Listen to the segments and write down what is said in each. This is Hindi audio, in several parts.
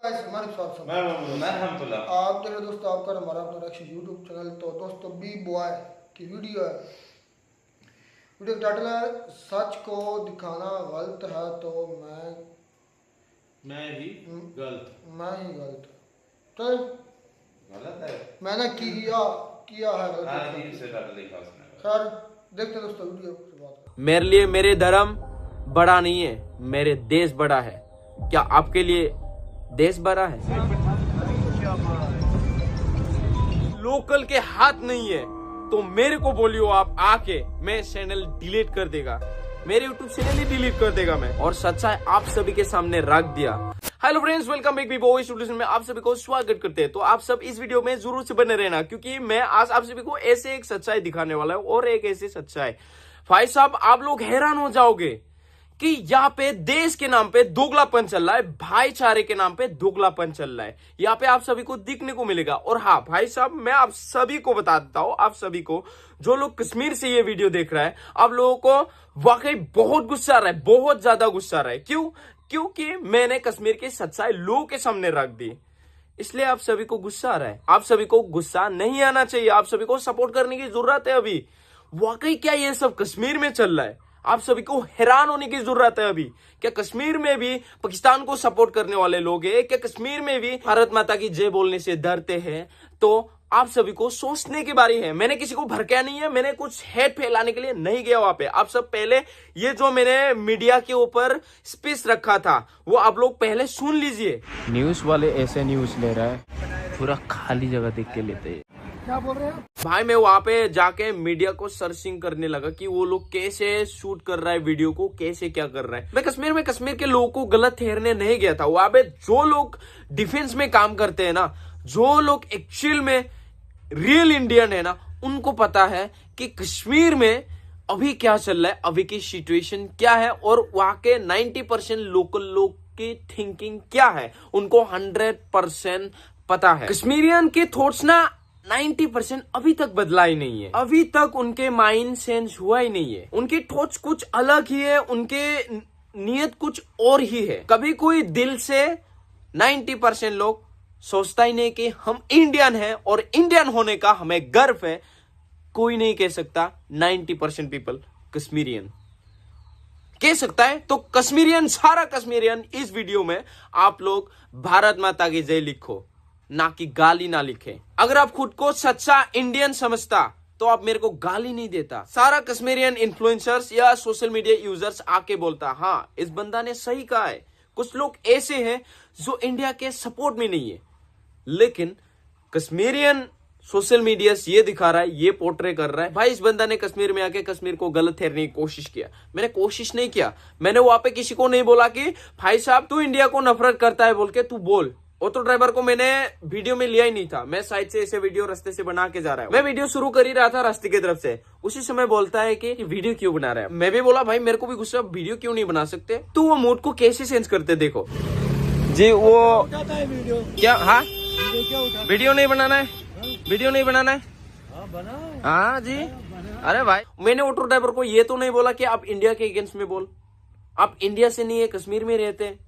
आप मेरे दोस्तों आपका हमारा अपना रिएक्शन यूट्यूब चैनल। तो दोस्तों बी बॉय की वीडियो है। वीडियो का टाइटल है सच को दिखाना गलत है तो मैं ही गलत। तो गलत है, मैंने किया है खैर देखते दोस्तों वीडियो की बात। मेरे लिए मेरे धर्म बड़ा नहीं है, मेरे देश बड़ा है। क्या आपके लिए देश बड़ा है? लोकल के हाथ नहीं है तो मेरे को बोलियो आप आके, मैं चैनल डिलीट कर देगा, मेरे यूट्यूब चैनल ही डिलीट कर देगा मैं। और सच्चाई आप सभी के सामने रख दिया। Hello friends, welcome back B studio में आप सभी को स्वागत करते हैं। तो आप सब इस वीडियो में जरूर से बने रहना, क्योंकि मैं आज आप सभी को ऐसे एक सच्चाई दिखाने वाला हूं। और एक ऐसी सच्चाई भाई साहब, आप लोग हैरान हो जाओगे कि यहाँ पे देश के नाम पे दोगलापन चल रहा है, भाईचारे के नाम पे दोगलापन चल रहा है। यहाँ पे आप सभी को दिखने को मिलेगा। और हाँ भाई साहब, मैं आप सभी को बता देता हूँ, आप सभी को जो लोग कश्मीर से ये वीडियो देख रहा है, आप लोगों को वाकई बहुत गुस्सा आ रहा है, बहुत ज्यादा गुस्सा आ रहा है। क्यों? क्योंकि मैंने कश्मीर की सच्चाई लोगों के सामने रख दी, इसलिए आप सभी को गुस्सा आ रहा है। आप सभी को गुस्सा नहीं आना चाहिए, आप सभी को सपोर्ट करने की जरूरत है। अभी वाकई क्या ये सब कश्मीर में चल रहा है? आप सभी को हैरान होने की जरूरत है। अभी क्या कश्मीर में भी पाकिस्तान को सपोर्ट करने वाले लोग हैं? क्या कश्मीर में भी भारत माता की जय बोलने से डरते हैं? तो आप सभी को सोचने की बारी है। मैंने किसी को भड़काया नहीं है, मैंने कुछ हेट फैलाने के लिए नहीं गया वहां पे। आप सब पहले ये जो मैंने मीडिया के ऊपर स्पीच रखा था वो आप लोग पहले सुन लीजिए। न्यूज वाले ऐसे न्यूज ले रहा है, पूरा खाली जगह देख के लेते हैं। क्या बोल रहे हैं भाई? मैं वहां पे जाके मीडिया को सर्चिंग करने लगा कि वो लोग कैसे शूट कर रहा है वीडियो को, कैसे क्या कर रहा है। मैं कश्मीर के लोगों को गलत ठहरने नहीं गया था। वहां पे जो लोग डिफेंस में काम करते हैं ना, जो लोग एक्चुअल में रियल इंडियन है ना, उनको पता है कि कश्मीर में अभी क्या चल रहा है, अभी की सिचुएशन क्या है, और वहां के 90% लोकल लोग की थिंकिंग क्या है, उनको 100% पता है। कश्मीरियन के थॉट्स ना 90% अभी तक बदला ही नहीं है, अभी तक उनके माइंड चेंज हुआ ही नहीं है। उनके थॉट्स कुछ अलग ही है, उनके नियत कुछ और ही है। कभी कोई दिल से 90% लोग सोचता ही नहीं कि हम इंडियन हैं और इंडियन होने का हमें गर्व है। कोई नहीं कह सकता 90% पीपल कश्मीरियन कह सकता है। तो कश्मीरियन, सारा कश्मीरियन इस वीडियो में आप लोग भारत माता की जय लिखो, ना कि गाली ना लिखे। अगर आप खुद को सच्चा इंडियन समझता तो आप मेरे को गाली नहीं देता। सारा कश्मीरियन इन्फ्लुएंसर्स या सोशल मीडिया यूजर्स आके बोलता, हाँ इस बंदा ने सही कहा है। कुछ लोग ऐसे हैं जो इंडिया के सपोर्ट में नहीं है, लेकिन कश्मीरियन सोशल मीडिया ये दिखा रहा है, ये पोर्ट्रे कर रहा है, भाई इस बंदा ने कश्मीर में आके कश्मीर को गलत ठहरने की कोशिश किया। मैंने कोशिश नहीं किया। मैंने वहां पे किसी को नहीं बोला कि भाई साहब तू इंडिया को नफरत करता है बोल के तू बोल। ऑटो ड्राइवर को मैंने वीडियो में लिया ही नहीं था। मैं साइड से ऐसे वीडियो रास्ते से बना के जा रहा है। मैं वीडियो शुरू कर ही रहा था रास्ते की तरफ से, उसी समय बोलता है कि वीडियो क्यों बना रहा है। मैं भी बोला भाई मेरे को भी गुस्सा, वीडियो क्यों नहीं बना सकते। तो वो मूड को कैसे चेंज करते देखो जी। वो वीडियो क्या? हाँ क्या वीडियो नहीं बनाना है, वीडियो नहीं बनाना है। हाँ जी। अरे भाई मैंने ऑटो ड्राइवर को ये तो नहीं बोला कि आप इंडिया के अगेंस्ट में बोल। आप इंडिया से नहीं है, कश्मीर में रहते हैं,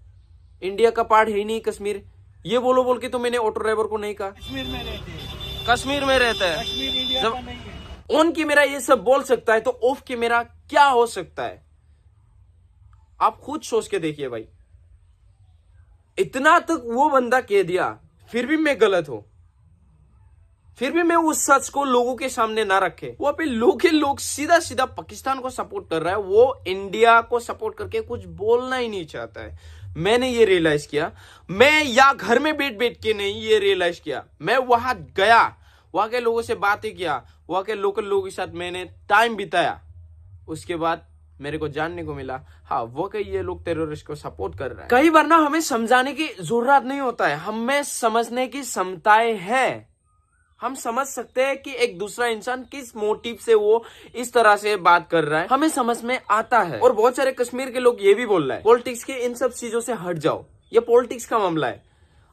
इंडिया का पार्ट है ही नहीं कश्मीर, ये बोलो बोल के तो मैंने ऑटो ड्राइवर को नहीं कहा। कश्मीर में रहता है। जब ऑन कैमरा ये सब बोल सकता है तो ऑफ कैमरा क्या हो सकता है? आप खुद सोच के देखिए भाई। इतना तक वो बंदा कह दिया, फिर भी मैं गलत हूं, फिर भी मैं उस सच को लोगों के सामने ना रखे। वहां पे लोग सीधा सीधा पाकिस्तान को सपोर्ट कर रहा है, वो इंडिया को सपोर्ट करके कुछ बोलना ही नहीं चाहता है। मैंने ये रियलाइज किया, मैं या घर में बैठ बैठ के नहीं ये रियलाइज किया, मैं वहां गया, वहां के लोगों से बातें किया, वहां के लोकल लोगों के साथ मैंने टाइम बिताया। उसके बाद मेरे को जानने को मिला, हाँ वो कई ये लोग टेररिस्ट को सपोर्ट कर रहे हैं। कई बार ना हमें समझाने की जरूरत नहीं होता है, हमें समझने की क्षमताएं है। हम समझ सकते हैं कि एक दूसरा इंसान किस मोटिव से वो इस तरह से बात कर रहा है, हमें समझ में आता है। और बहुत सारे कश्मीर के लोग ये भी बोल रहे हैं पॉलिटिक्स के इन सब चीजों से हट जाओ, ये पॉलिटिक्स का मामला है।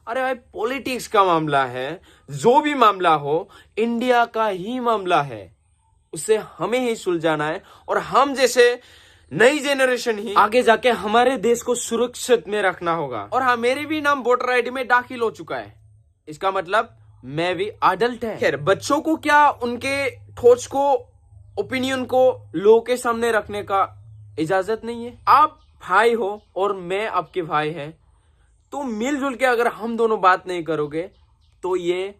अरे भाई पॉलिटिक्स का मामला है, जो भी मामला हो इंडिया का ही मामला है, उसे हमें ही सुलझाना है। और हम जैसे नई जेनरेशन ही आगे जाके हमारे देश को सुरक्षित में रखना होगा। और हाँ, मेरे भी नाम वोटर आईडी में दाखिल हो चुका है, इसका मतलब मैं भी अडल्ट है। खैर, बच्चों को क्या उनके थॉट्स को, ओपिनियन को लोगों के सामने रखने का इजाजत नहीं है। आप भाई हो और मैं आपके भाई हैं, तो मिलजुल के अगर हम दोनों बात नहीं करोगे तो ये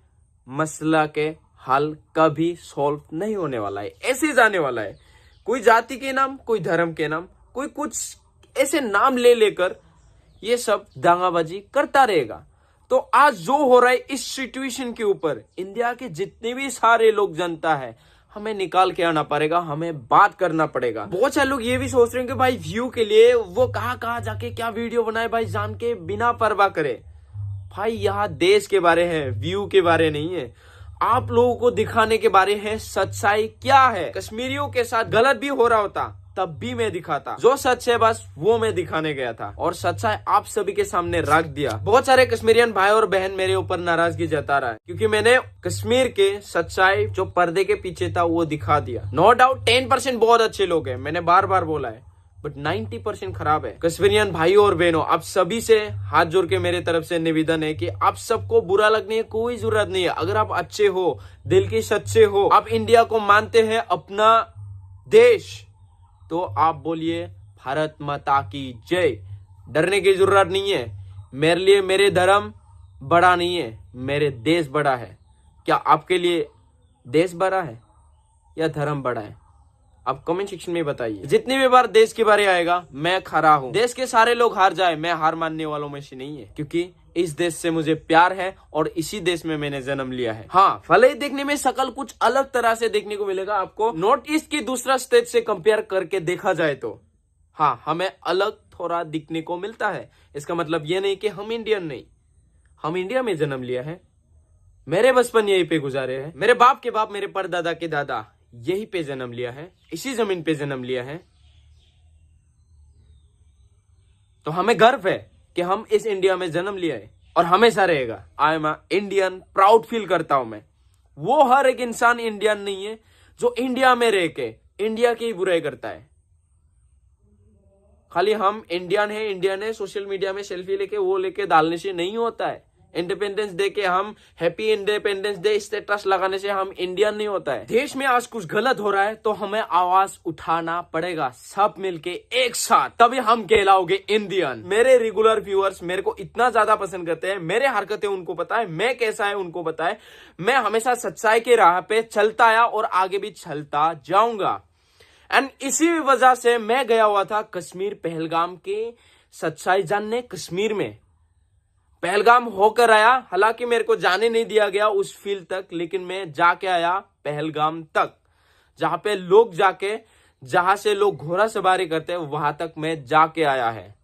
मसला के हल कभी सॉल्व नहीं होने वाला है, ऐसे जाने वाला है। कोई जाति के नाम, कोई धर्म के नाम, कोई कुछ ऐसे नाम ले लेकर ये सब दांगाबाजी करता रहेगा। तो आज जो हो रहा है इस सिचुएशन के ऊपर इंडिया के जितने भी सारे लोग जनता है, हमें निकाल के आना पड़ेगा, हमें बात करना पड़ेगा। बहुत सारे लोग ये भी सोच रहे हैं कि भाई व्यू के लिए वो कहाँ जाके क्या वीडियो बनाए, भाई जान के बिना परवाह करे। भाई यहाँ देश के बारे है, व्यू के बारे नहीं है। आप लोगों को दिखाने के बारे है सच्चाई क्या है। कश्मीरियों के साथ गलत भी हो रहा होता तब भी मैं दिखाता, जो सच है बस वो मैं दिखाने गया था और सच्चाई आप सभी के सामने रख दिया। बहुत सारे कश्मीरियन भाई और बहन मेरे ऊपर नाराजगी जता रहा है क्योंकि मैंने कश्मीर के सच्चाई जो पर्दे के पीछे था वो दिखा दिया। नो डाउट 10% बहुत अच्छे लोग हैं, मैंने बार बार बोला है, बट 90% खराब है। कश्मीरियन भाई और बहनों, आप सभी से हाथ जोड़ के मेरे तरफ से निवेदन है कि आप सबको बुरा लगने की कोई जरूरत नहीं है। अगर आप अच्छे हो, दिल के सच्चे हो, आप इंडिया को मानते हैं अपना देश, तो आप बोलिए भारत माता की जय। डरने की जरूरत नहीं है। मेरे लिए मेरे धर्म बड़ा नहीं है, मेरे देश बड़ा है। क्या आपके लिए देश बड़ा है या धर्म बड़ा है? आप कमेंट सेक्शन में बताइए। जितनी भी बार देश के बारे आएगा मैं खड़ा हूं। देश के सारे लोग हार जाए, मैं हार मानने वालों में से नहीं है, क्योंकि इस देश से मुझे प्यार है और इसी देश में मैंने जन्म लिया है। हाँ, भले ही देखने में शकल कुछ अलग तरह से देखने को मिलेगा आपको, नॉर्थ ईस्ट की दूसरा स्टेट से कंपेयर करके देखा जाए तो हाँ, हमें अलग थोड़ा दिखने को मिलता है। इसका मतलब ये नहीं कि हम इंडियन नहीं, हम इंडिया में जन्म लिया है। मेरे बचपन यहीं पे गुजारे हैं, मेरे बाप के बाप, मेरे परदादा के दादा यहीं पे जन्म लिया है, इसी जमीन पे जन्म लिया है। तो हमें गर्व है कि हम इस इंडिया में जन्म लिया है और हमेशा रहेगा। I am Indian, proud feel करता हूं मैं। वो हर एक इंसान इंडियन नहीं है जो इंडिया में रह के इंडिया की बुराई करता है। खाली हम इंडियन है सोशल मीडिया में सेल्फी लेके वो लेके डालने से नहीं होता है। इंडिपेंडेंस डे के हम हैप्पी इंडिपेंडेंस डे स्टेटस लगाने से हम इंडियन नहीं होता है। देश में आज कुछ गलत हो रहा है तो हमें आवाज उठाना पड़ेगा, सब मिलके एक साथ, तभी हम कहलाओगे इंडियन। मेरे रेगुलर व्यूअर्स मेरे को इतना ज्यादा पसंद करते हैं, मेरे हरकतें उनको पता है, मैं कैसा है उनको पता है। मैं हमेशा सच्चाई के राह पे चलता आया और आगे भी चलता जाऊंगा। एंड इसी वजह से मैं गया हुआ था कश्मीर, पहलगाम के सच्चाई जानने। कश्मीर में पहलगाम होकर आया, हालांकि मेरे को जाने नहीं दिया गया उस फील्ड तक, लेकिन मैं जाके आया पहलगाम तक, जहां पे लोग जाके, जहां से लोग घोड़ा सवारी करते हैं वहां तक मैं जाके आया है।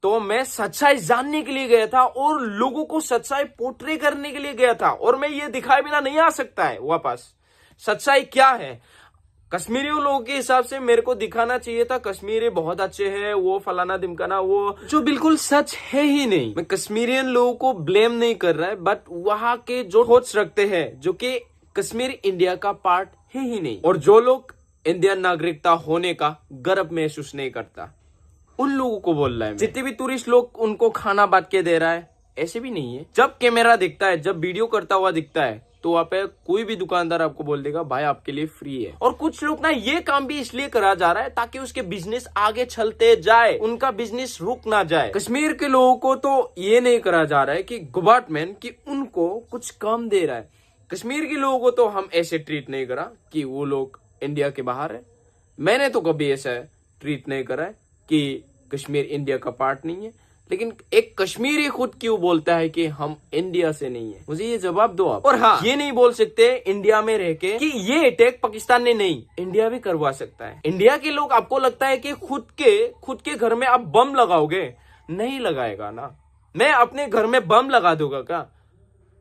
तो मैं सच्चाई जानने के लिए गया था और लोगों को सच्चाई पोर्ट्रे करने के लिए गया था, और मैं ये दिखाए बिना नहीं आ सकता है वापस। सच्चाई क्या है कश्मीरी लोगों के हिसाब से मेरे को दिखाना चाहिए था कश्मीरी बहुत अच्छे हैं, वो फलाना दिमकाना, वो जो बिल्कुल सच है ही नहीं। मैं कश्मीरियन लोगों को ब्लेम नहीं कर रहा है, बट वहां के जो सोच रखते हैं जो कि कश्मीर इंडिया का पार्ट है ही नहीं, और जो लोग इंडियन नागरिकता होने का गर्व महसूस नहीं करता, उन लोगों को बोल रहा है। जितने भी टूरिस्ट लोग उनको खाना बांट के दे रहा है, ऐसे भी नहीं है। जब कैमरा दिखता है, जब वीडियो करता हुआ दिखता है, तो वहां पे कोई भी दुकानदार आपको बोल देगा भाई आपके लिए फ्री है। और कुछ लोग ना ये काम भी इसलिए करा जा रहा है ताकि उसके बिजनेस आगे चलते जाए, उनका बिजनेस रुक ना जाए। कश्मीर के लोगों को तो ये नहीं करा जा रहा है कि गवर्नमेंट की उनको कुछ कम दे रहा है। कश्मीर के लोगों को तो हम ऐसे ट्रीट नहीं करा कि वो लोग इंडिया के बाहर है। मैंने तो कभी ऐसा ट्रीट नहीं करा है कि कश्मीर इंडिया का पार्ट नहीं है, लेकिन एक कश्मीरी खुद क्यों बोलता है कि हम इंडिया से नहीं है? मुझे ये जवाब दो आप। और हाँ, ये नहीं बोल सकते इंडिया में रह के कि ये अटैक पाकिस्तान ने नहीं, इंडिया भी करवा सकता है। इंडिया के लोग, आपको लगता है कि खुद के घर में आप बम लगाओगे? नहीं लगाएगा ना। मैं अपने घर में बम लगा दूंगा क्या?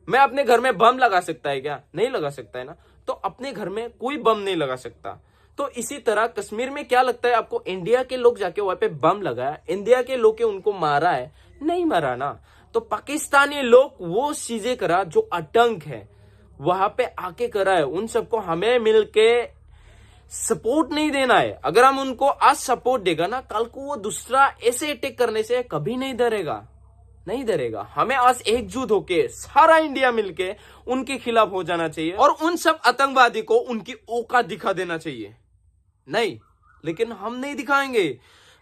मैं अपने घर में बम लगा सकता है क्या? नहीं लगा सकता है ना। तो अपने घर में कोई बम नहीं लगा सकता। तो इसी तरह कश्मीर में क्या लगता है आपको, इंडिया के लोग जाके वहां पे बम लगाया, इंडिया के लोग के उनको मारा है? नहीं मारा ना। तो पाकिस्तानी लोग वो चीजें करा जो आतंक है वहां पे आके करा है। उन सबको हमें मिलके सपोर्ट नहीं देना है। अगर हम उनको आज सपोर्ट देगा ना, कल को वो दूसरा ऐसे अटैक करने से कभी नहीं डरेगा, नहीं डरेगा। हमें आज एकजुट होके सारा इंडिया मिलके उनके खिलाफ हो जाना चाहिए और उन सब आतंकवादी को उनकी औकात दिखा देना चाहिए। नहीं, लेकिन हम नहीं दिखाएंगे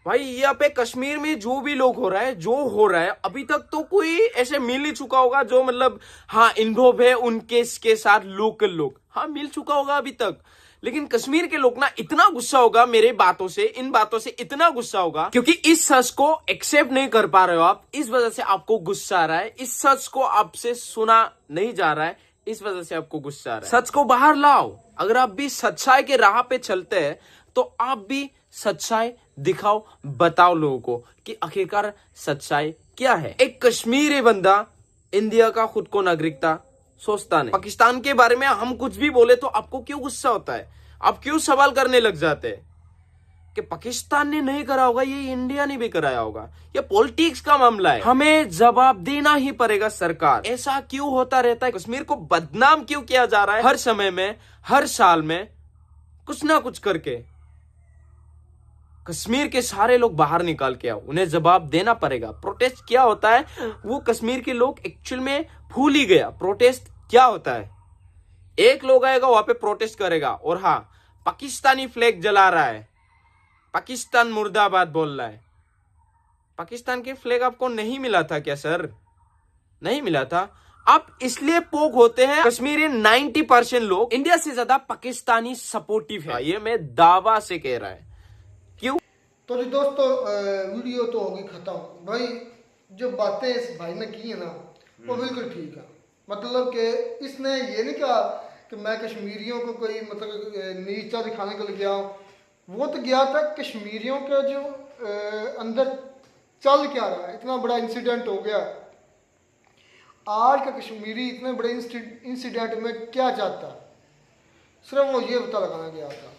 भाई। यहाँ पे कश्मीर में जो भी लोग हो रहा है, जो हो रहा है, अभी तक तो कोई ऐसे मिल ही चुका होगा जो मतलब हाँ इन्वॉल्व है उनके के साथ, लोकल लोग हाँ मिल चुका होगा अभी तक। लेकिन कश्मीर के लोग ना इतना गुस्सा होगा मेरे बातों से, इन बातों से इतना गुस्सा होगा, क्योंकि इस सच को एक्सेप्ट नहीं कर पा रहे हो आप, इस वजह से आपको गुस्सा आ रहा है। इस सच को आपसे सुना नहीं जा रहा है, इस वजह से आपको गुस्सा आ रहा है। सच को बाहर लाओ। अगर आप भी सच्चाई के राह पे चलते हैं तो आप भी सच्चाई दिखाओ, बताओ लोगों को कि आखिरकार सच्चाई क्या है। एक कश्मीरी बंदा इंडिया का खुद को नागरिकता सोचता नहीं। पाकिस्तान के बारे में हम कुछ भी बोले तो आपको क्यों गुस्सा होता है? आप क्यों सवाल करने लग जाते हैं कि पाकिस्तान ने नहीं करा होगा, ये इंडिया ने भी कराया होगा? ये पॉलिटिक्स का मामला है, हमें जवाब देना ही पड़ेगा। सरकार ऐसा क्यों होता रहता है? कश्मीर को बदनाम क्यों किया जा रहा है हर समय में, हर साल में कुछ ना कुछ करके? कश्मीर के सारे लोग बाहर निकाल के आओ, उन्हें जवाब देना पड़ेगा। प्रोटेस्ट क्या होता है वो कश्मीर के लोग एक्चुअल में भूल ही गया। प्रोटेस्ट क्या होता है? एक लोग आएगा वहां पे प्रोटेस्ट करेगा और हाँ पाकिस्तानी फ्लैग जला रहा है, पाकिस्तान मुर्दाबाद बोल रहा है। पाकिस्तान के फ्लैग आपको नहीं मिला था क्या सर? नहीं मिला था। आप इसलिए पोक होते हैं। कश्मीरी 90% लोग इंडिया से ज्यादा पाकिस्तानी सपोर्टिव है, ये मैं दावा से कह रहा है। क्यों? तो जी दोस्तों, वीडियो तो होगी खत्म। भाई जो बातें इस भाई ने की है ना वो बिल्कुल ठीक है। मतलब कि इसने ये नहीं कहा कि मैं कश्मीरियों को कोई मतलब नीचा दिखाने के लिए गया हूँ। वो तो गया था कश्मीरियों का जो अंदर चल क्या रहा है। इतना बड़ा इंसिडेंट हो गया, आज का कश्मीरी इतने बड़े इंसिडेंट में क्या चाहता, सिर्फ वो ये पता लगाना गया था।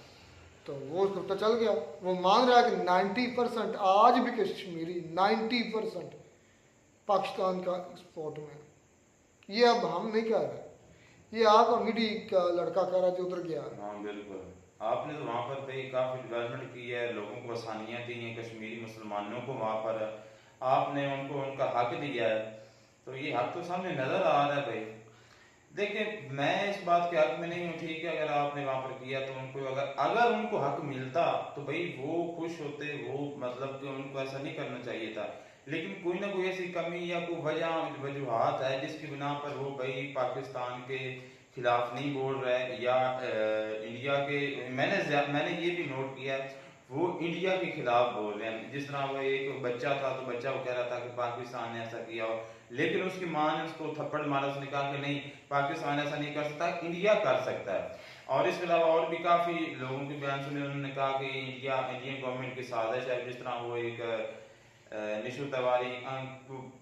तो वो उसको पता चल गया। वो मान रहा है कि 90% आज भी कश्मीरी 90% पाकिस्तान का एक्सपोर्ट में। ये अब हम नहीं कह रहे, ये आपका मीडिया का लड़का कह रहा है जो उधर गया। हाँ बिल्कुल, आपने तो वहाँ पर भाई काफ़ी डेवलपमेंट की है, लोगों को आसानियाँ दी हैं, कश्मीरी मुसलमानों को वहाँ पर आपने उनको उनका हक दिया है। तो ये हक तो सामने नज़र आ रहा है भाई। देखिए मैं इस बात के हक में नहीं हूँ, ठीक है, अगर आपने वहाँ पर किया तो उनको अगर उनको हक मिलता तो भाई वो खुश होते, वो मतलब कि उनको ऐसा नहीं करना चाहिए था। लेकिन कोई ना कोई ऐसी कमी या कोई वजूहात है जिसकी बिना पर वो भाई पाकिस्तान के खिलाफ नहीं बोल रहा है, या इंडिया के मैंने ये भी नोट किया है वो इंडिया के खिलाफ बोल रहे हैं। जिस तरह वो एक बच्चा था तो बच्चा वो कह रहा था कि पाकिस्तान ने ऐसा किया हो, लेकिन उसकी माँ ने उसको थप्पड़ मारा, उसने कहा कि नहीं पाकिस्तान ऐसा नहीं कर सकता, इंडिया कर सकता है। और इसके अलावा और भी काफी लोगों के बयान सुने, उन्होंने कहा कि इंडियन गवर्नमेंट की साजिश है। जिस तरह वो एक निशु तिवारी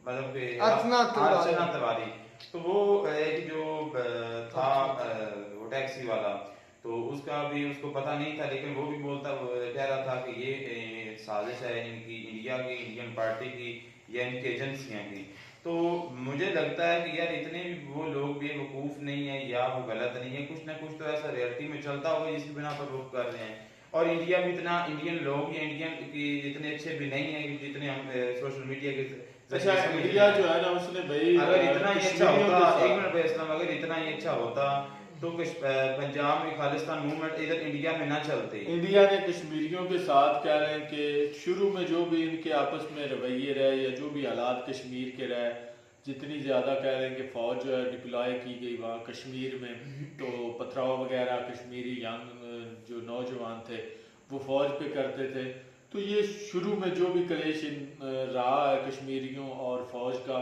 मतलब अर्चना तिवारी, तो वो एक जो था वो टैक्सी वाला, तो उसका भी उसको पता नहीं था, लेकिन वो भी कह रहा था कि ये साजिश है इनकी, इंडियन पार्टी की या इनकी एजेंसियां की। तो मुझे लगता है कि यार इतने वो लोग भी वकूफ नहीं है या वो गलत नहीं है, कुछ ना कुछ तो ऐसा रियलिटी में चलता होगा जिसकी बिना पर वो कर रहे हैं। और इंडिया में इतना इंडियन लोग या इंडियन की इतने अच्छे भी नहीं है जितने हम सोशल मीडिया के मीडिया जो है ना उसने भाई अगर इतना ही अच्छा होता, एक मिनट भाई इस्लाम, अगर इतना ही अच्छा होता तो पंजाब में खालिस्तान मूवमेंट इधर इंडिया में ना चलते। इंडिया ने कश्मीरियों के साथ कह रहे हैं कि शुरू में जो भी इनके आपस में रवैये रहे या जो भी हालात कश्मीर के रहे, जितनी ज़्यादा कह रहे हैं कि फ़ौज जो है डिप्लॉय की गई वहाँ कश्मीर में, तो पथराव वगैरह कश्मीरी यंग जो नौजवान थे वो फ़ौज पे करते थे। तो ये शुरू में जो भी कलेश रहा है कश्मीरियों और फ़ौज का,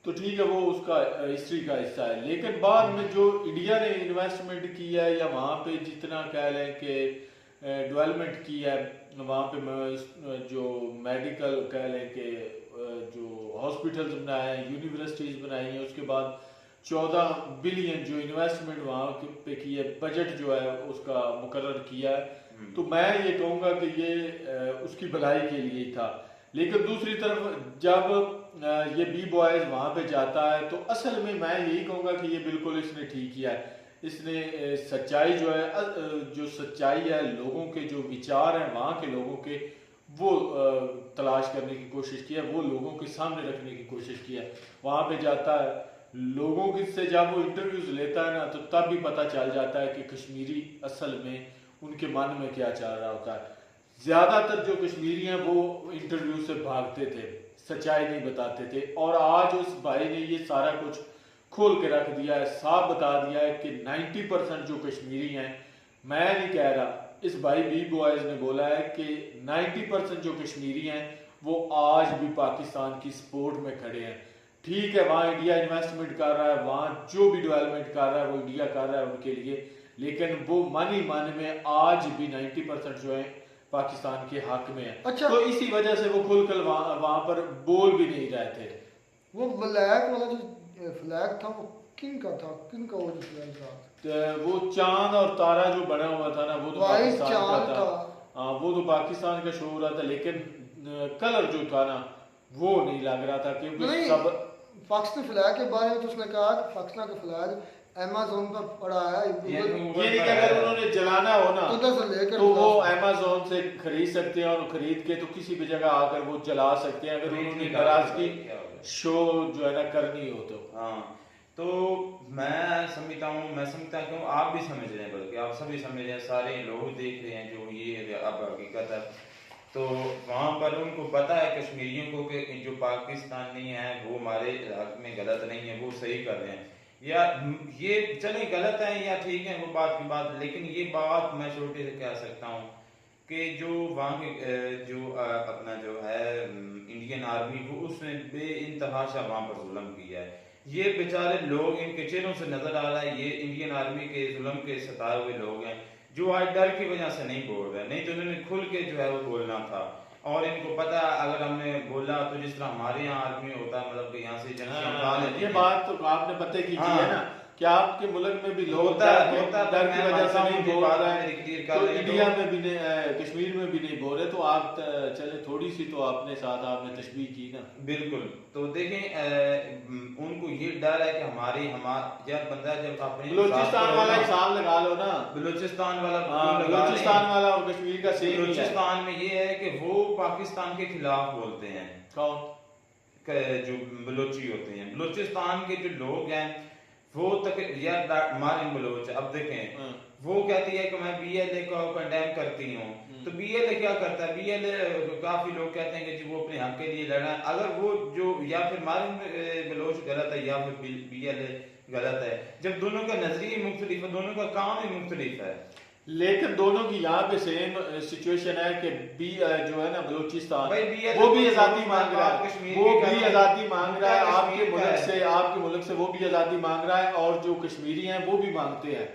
तो ठीक है वो उसका हिस्ट्री का हिस्सा है। लेकिन बाद में जो इंडिया ने इन्वेस्टमेंट किया है या वहाँ पे जितना कह रहे हैं कि डेवलपमेंट किया है वहाँ पे जो मेडिकल कह रहे हैं कि जो हॉस्पिटल्स बनाए हैं, यूनिवर्सिटीज़ बनाई हैं, उसके बाद 14 बिलियन जो इन्वेस्टमेंट वहाँ पे की है, बजट जो है उसका मुकर्रर किया है। तो मैं ये कहूँगा कि ये उसकी भलाई के लिए ही था। लेकिन दूसरी तरफ जब ये बी बॉयज वहाँ पे जाता है तो असल में मैं यही कहूँगा कि ये बिल्कुल इसने ठीक किया है। इसने सच्चाई जो है जो सच्चाई है, लोगों के जो विचार हैं वहाँ के लोगों के, वो तलाश करने की कोशिश की है, वो लोगों के सामने रखने की कोशिश की है। वहाँ पे जाता है, लोगों के से जब वो इंटरव्यूज लेता है ना, तो तब भी पता चल जाता है कि कश्मीरी असल में उनके मन में क्या चल रहा होता है। ज़्यादातर जो कश्मीरी हैं वो इंटरव्यू से भागते थे, सच्चाई नहीं बताते थे, और आज उस भाई ने ये सारा कुछ खोल के रख दिया है, साफ बता दिया है कि 90% जो कश्मीरी हैं, मैं नहीं कह रहा, इस भाई बी बॉयज ने बोला है कि 90% जो कश्मीरी हैं वो आज भी पाकिस्तान की सपोर्ट में खड़े हैं। ठीक है, वहाँ इंडिया इन्वेस्टमेंट कर रहा है, वहाँ जो भी डेवलपमेंट कर रहा है वो इंडिया कर रहा है उनके लिए, लेकिन वो मन ही मन में आज भी 90% जो है पाकिस्तान के हक में है। अच्छा। तो इसी वजह से वो खुलकर वहाँ पर बोल भी नहीं रहे थे। वो ब्लैक वाला जो फ्लैग था वो किन का था, किन का वो जो फ्लैग था? तो वो चांद और तारा जो बना हुआ था ना, वो तो वाइट पाकिस्तान का चांद था। था। हाँ, वो तो पाकिस्तान का शो हो रहा था, लेकिन कलर जो था ना वो नहीं लग रहा था, क्योंकि नहीं, सब पाकिस्तानी फ्लैग के बारे में तो उसने कहा कि पाकिस्तान का फ्लैग अमेज़न पर पड़ा है, ये गूगल ये नहीं कि अगर उन्होंने जलाना हो ना उधर से लेकर तो वो अमेज़न से खरीद सकते हैं, और खरीद के तो किसी भी जगह आकर वो जला सकते हैं, अगर उन्होंने नाराजगी शो जो है ना करनी हो तो। हाँ, तो मैं समझता हूँ आप भी समझ रहे हैं, बल्कि आप सभी समझ रहे हैं, सारे लोग देख रहे हैं जो ये अब हकीकत है। तो वहाँ पर उनको पता है कश्मीरियों को कि जो पाकिस्तानी हैं वो हमारे हक में गलत नहीं है, वो सही कर रहे हैं, या ये चले गलत है या ठीक है, वो बात की बात। लेकिन ये बात मैं छोटे से कह सकता हूँ कि जो वहाँ के जो अपना जो है इंडियन आर्मी, वो उसने बेइंतहाशा वहाँ पर जुल्म किया है। ये बेचारे लोग, इनके चेहरों से नजर आ रहा है ये इंडियन आर्मी के जुल्म के सताए हुए लोग हैं, जो आज डर की वजह से नहीं बोल रहे, नहीं तो उन्होंने खुल के जो है वो बोलना था। और इनको पता है अगर हमने बोला तो जिस तरह हमारे यहाँ आर्मी होता है, मतलब कि यहाँ से जनता ये बात तो आपने पते की हाँ। है ना, कि आपके मुल्क में भी लोग होता है, डर की वजह से नहीं बोल रहे हैं, तो तो इंडिया में भी नहीं, कश्मीर में भी नहीं बोल रहे, तो आप चले थोड़ी सी तो अपने साथ आपने तशबीह की ना। बिल्कुल। तो देखें उनको ये डर है कि यार बंदा जब अपने बलूचिस्तान वाला हिसाब लगा लो ना, बलूचिस्तान वाला बलूचिस्तान वाला और कश्मीर का सेम ही है। बलूचिस्तान में ये है कि वो पाकिस्तान के खिलाफ बोलते हैं। कौन? जो बलोची होते हैं, बलूचिस्तान के जो लोग हैं वो तक यार मारिन बलोच, अब देखें वो कहती है कि मैं बीएलए को कंडेम करती हूँ, तो बीएलए क्या करता है? बीएलए काफी लोग कहते हैं कि जी वो अपने हक के लिए लड़ा है। अगर वो जो या फिर मारिन बलोच गलत है या फिर बीएलए गलत है, जब दोनों का नजरिया मुख्तलिफ है, दोनों का काम ही मुख्तलिफ है, लेकिन दोनों की यहाँ पे सेम सिचुएशन है कि जो है ना बलूचिस्तान, भाई वो भी आजादी मांग रहा है, कश्मीर वो की भी आजादी मांग रहा है कश्मीर आपके मुल्क से वो भी आजादी मांग रहा है, और जो कश्मीरी हैं वो भी मांगते हैं।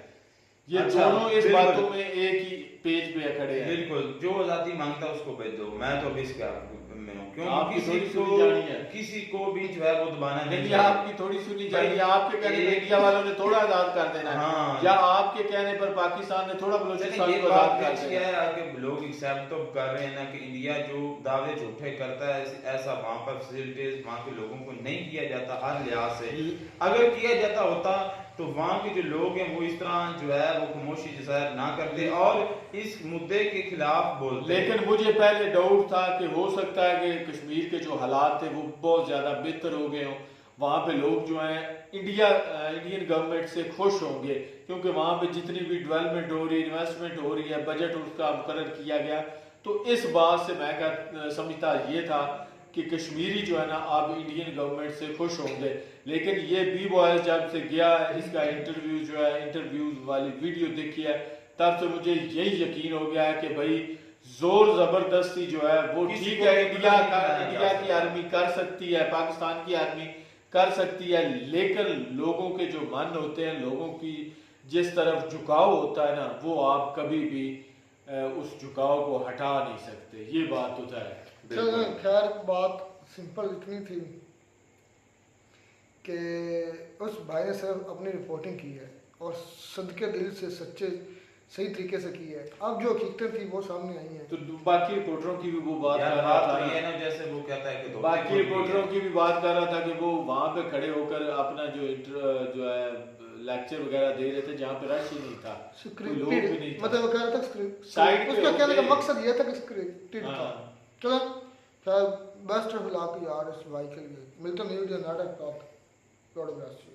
ये अच्छा, दोनों इस बिल्कुल। बातों में एक ही पेज पे खड़े हैं। बिल्कुल, जो आजादी मांगता है उसको भेज दो, मैं तो अभी इसके में हूँ, क्यों आपकी किसी थोड़ी को सुनी जानी है। किसी को भी जो है वो दबाना नहीं लेकिन चाहिए। आपकी थोड़ी सुनी चाहिए, आपके कहने पर इंडिया वालों ने थोड़ा आजाद कर देना है, हाँ। या आपके कहने पर पाकिस्तान ने थोड़ा बलूचिस्तान ये को बात आजाद कर अच्छी देना है। है कि लोग एक्सेप्ट तो कर रहे हैं ना कि इंडिया जो दावे झूठे करता है, ऐसा वहाँ पर फैसिलिटीज वहाँ के लोगों को नहीं किया जाता हर लिहाज से। अगर किया जाता होता तो वहाँ के जो लोग हैं वो इस तरह जो है वो खामोशी जाहिर ना करते और इस मुद्दे के खिलाफ बोलते। लेकिन मुझे पहले डाउट था कि हो सकता है कि कश्मीर के जो हालात थे वो बहुत ज़्यादा बेहतर हो गए हों, वहाँ पे लोग जो हैं इंडियन गवर्नमेंट से खुश होंगे, क्योंकि वहाँ पे जितनी भी डेवलपमेंट हो रही है, इन्वेस्टमेंट हो रही है, बजट उसका मुकर्रर किया गया, तो इस बात से मैं समझता ये था कि कश्मीरी जो है ना अब इंडियन गवर्नमेंट से खुश होंगे। लेकिन ये बी बॉयज जब से गया, इसका इंटरव्यू जो है इंटरव्यूज वाली वीडियो देखी है, तब से मुझे यही यकीन हो गया है कि भाई जोर जबरदस्ती जो है वो ठीक है, इंडिया की आर्मी कर सकती है, पाकिस्तान की आर्मी कर सकती है, लेकिन लोगों के जो मन होते हैं, लोगों की जिस तरफ झुकाव होता है ना, वो आप कभी भी उस झुकाव को हटा नहीं सकते। ये बात होता है। चलो खैर बात सिंपल इतनी थी कि उस भाई ने सिर्फ अपनी रिपोर्टिंग की है और सदके दिल से सच्चे सही तरीके से की है। अब जो हकीकतें थी वो सामने आई हैं। तो बाकी रिपोर्टरों की भी वो बात यार कर रहा बात था तो ना, ये है ना, जैसे वो कहता है कि धोती बाकी खोल रिपोर्टरों दी की भी बात कर रहा था कि वो वहां पे खड़े होकर अपना जो है लेक्चर वगैरह दे रहे थे जहाँ पे रश ही नहीं था, कोई लोग भी नहीं था। मतलब वो कह रहा था स्क्रिप्ट, साइड पे उसका कहने का होके- मकसद ये था कि स्क्रिप्टेड था। हाँ। चलो खैर बेस्ट ऑफ लक यार इस भाई के लिए। मिलते हैं न्यू वीडियो नाटक गॉड ब्लेस यू।